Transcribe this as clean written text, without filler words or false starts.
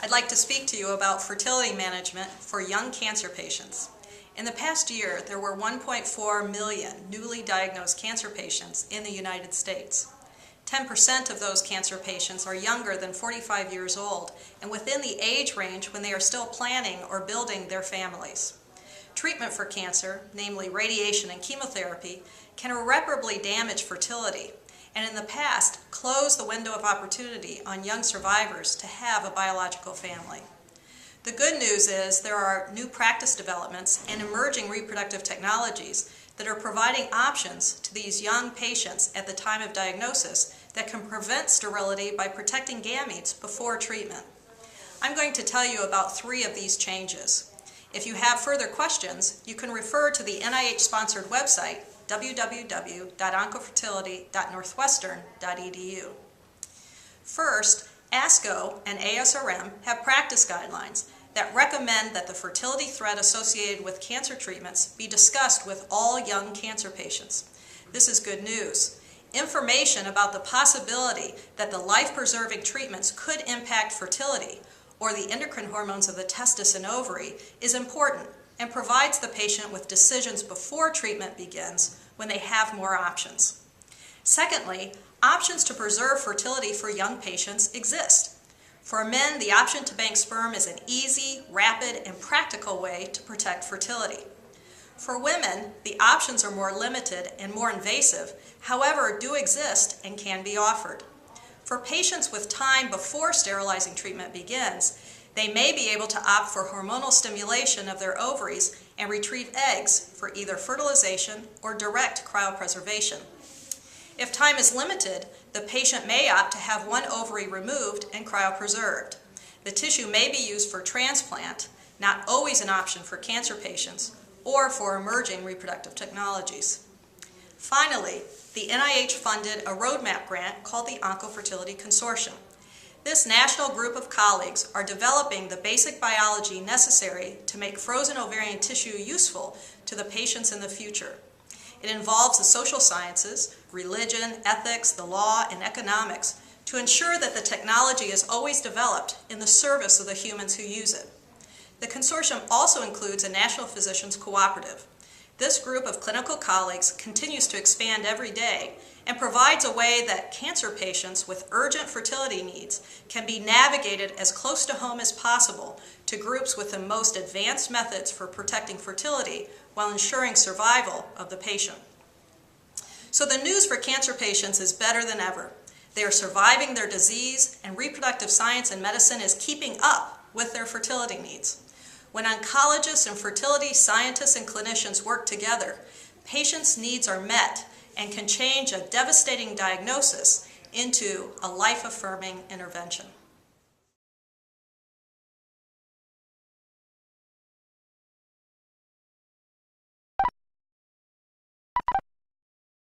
I'd like to speak to you about fertility management for young cancer patients. In the past year, there were 1.4 million newly diagnosed cancer patients in the United States. 10% of those cancer patients are younger than 45 years old and within the age range when they are still planning or building their families. Treatment for cancer, namely radiation and chemotherapy, can irreparably damage fertility and in the past close the window of opportunity on young survivors to have a biological family. The good news is there are new practice developments and emerging reproductive technologies that are providing options to these young patients at the time of diagnosis that can prevent sterility by protecting gametes before treatment. I'm going to tell you about 3 of these changes. If you have further questions, you can refer to the NIH-sponsored website www.oncofertility.northwestern.edu. First, ASCO and ASRM have practice guidelines that recommend that the fertility threat associated with cancer treatments be discussed with all young cancer patients. This is good news. Information about the possibility that the life-preserving treatments could impact fertility or the endocrine hormones of the testis and ovary is important and provides the patient with decisions before treatment begins when they have more options. Secondly, options to preserve fertility for young patients exist. For men, the option to bank sperm is an easy, rapid, and practical way to protect fertility. For women, the options are more limited and more invasive, however, do exist and can be offered. For patients with time before sterilizing treatment begins, they may be able to opt for hormonal stimulation of their ovaries and retrieve eggs for either fertilization or direct cryopreservation. If time is limited, the patient may opt to have one ovary removed and cryopreserved. The tissue may be used for transplant, not always an option for cancer patients, or for emerging reproductive technologies. Finally, the NIH funded a roadmap grant called the Oncofertility Consortium. This national group of colleagues are developing the basic biology necessary to make frozen ovarian tissue useful to the patients in the future. It involves the social sciences, religion, ethics, the law, and economics to ensure that the technology is always developed in the service of the humans who use it. The consortium also includes a National Physicians Cooperative. This group of clinical colleagues continues to expand every day and provides a way that cancer patients with urgent fertility needs can be navigated as close to home as possible to groups with the most advanced methods for protecting fertility while ensuring survival of the patient. So the news for cancer patients is better than ever. They are surviving their disease, and reproductive science and medicine is keeping up with their fertility needs. When oncologists and fertility scientists and clinicians work together, patients' needs are met and can change a devastating diagnosis into a life-affirming intervention.